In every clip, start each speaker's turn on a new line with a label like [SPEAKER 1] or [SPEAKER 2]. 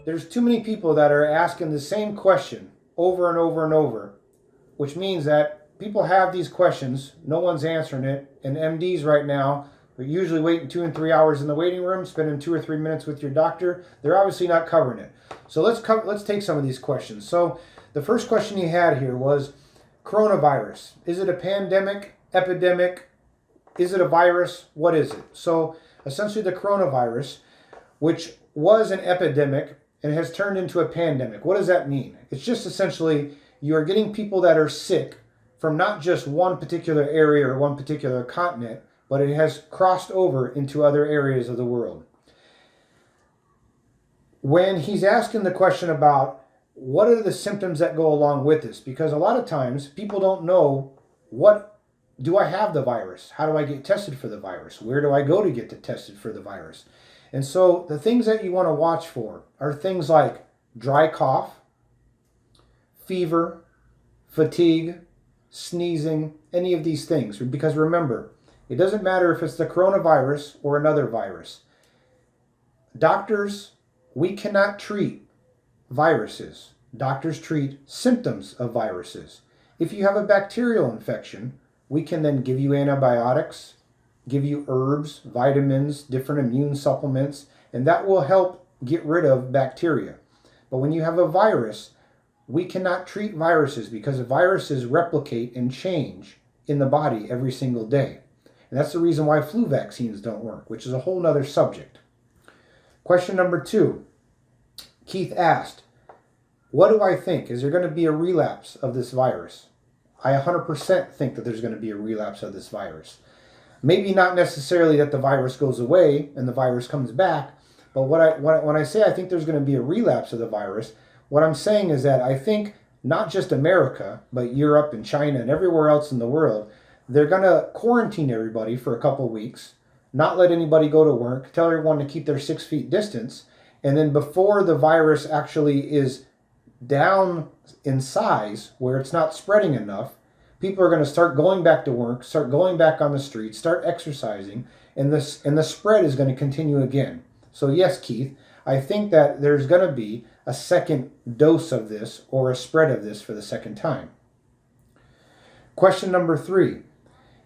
[SPEAKER 1] There's too many people that are asking the same question over and over and over, which means that people have these questions, no one's answering it, and MDs right now are usually waiting 2 and 3 hours in the waiting room, spending 2 or 3 minutes with your doctor. They're obviously not covering it. So let's take some of these questions. So the first question you had here was coronavirus. Is it a pandemic, epidemic? Is it a virus? What is it? So essentially the coronavirus, which was an epidemic and has turned into a pandemic. What does that mean? It's just essentially you are getting people that are sick from not just one particular area or one particular continent, but it has crossed over into other areas of the world. When he's asking the question about what are the symptoms that go along with this, because a lot of times people don't know, what do I have the virus? How do I get tested for the virus? Where do I go to get tested for the virus? And so the things that you want to watch for are things like dry cough, fever, fatigue, sneezing, any of these things. Because remember, it doesn't matter if it's the coronavirus or another virus. Doctors, we cannot treat viruses. Doctors treat symptoms of viruses. If you have a bacterial infection, we can then give you antibiotics, give you herbs, vitamins, different immune supplements, and that will help get rid of bacteria. But when you have a virus, we cannot treat viruses because viruses replicate and change in the body every single day. And that's the reason why flu vaccines don't work, which is a whole nother subject. Question number 2. Keith asked, what do I think? Is there going to be a relapse of this virus? I 100% think that there's going to be a relapse of this virus. Maybe not necessarily that the virus goes away and the virus comes back, but when I say I think there's going to be a relapse of the virus, what I'm saying is that I think not just America, but Europe and China and everywhere else in the world, they're going to quarantine everybody for a couple of weeks, not let anybody go to work, tell everyone to keep their 6 feet distance, and then before the virus actually is down in size where it's not spreading enough, people are going to start going back to work, start going back on the streets, start exercising, and the spread is going to continue again. So yes, Keith, I think that there's going to be a second dose of this or a spread of this for the second time. Question number 3.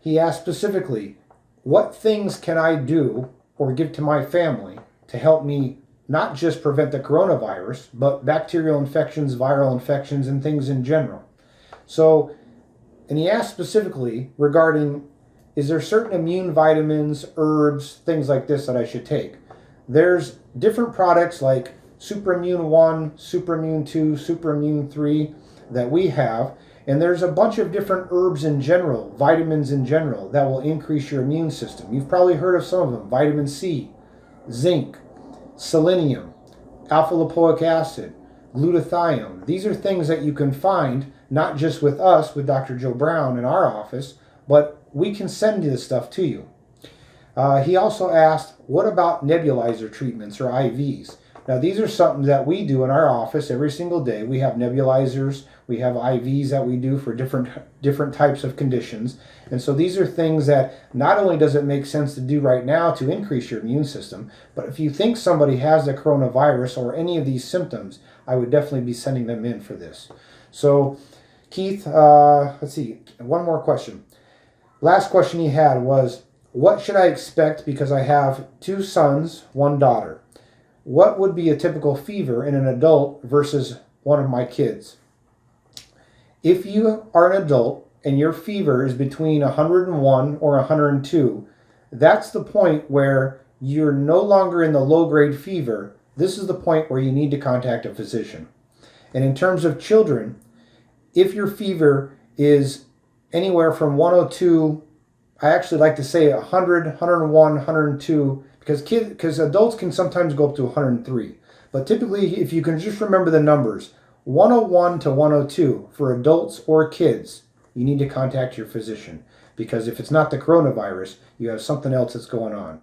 [SPEAKER 1] He asked specifically, what things can I do or give to my family to help me not just prevent the coronavirus, but bacterial infections, viral infections, and things in general? So, and he asked specifically regarding, is there certain immune vitamins, herbs, things like this that I should take? There's different products like Superimmune 1, Superimmune 2, Superimmune 3 that we have, and there's a bunch of different herbs in general, vitamins in general, that will increase your immune system. You've probably heard of some of them: vitamin C, zinc, selenium, alpha lipoic acid, glutathione. These are things that you can find not just with us, with Dr. Joe Brown in our office, but we can send this stuff to you. He also asked, what about nebulizer treatments or IVs? Now, these are something that we do in our office every single day. We have nebulizers, we have IVs that we do for different types of conditions. And so these are things that not only does it make sense to do right now to increase your immune system, but if you think somebody has the coronavirus or any of these symptoms, I would definitely be sending them in for this. So, Keith, let's see, one more question. Last question he had was, what should I expect because I have 2 sons, 1 daughter? What would be a typical fever in an adult versus one of my kids? If you are an adult and your fever is between 101 or 102, that's the point where you're no longer in the low-grade fever. This is the point where you need to contact a physician. And in terms of children, if your fever is anywhere from 102, I actually like to say 100, 101, 102, because adults can sometimes go up to 103. But typically, if you can just remember the numbers, 101 to 102 for adults or kids, you need to contact your physician. Because if it's not the coronavirus, you have something else that's going on.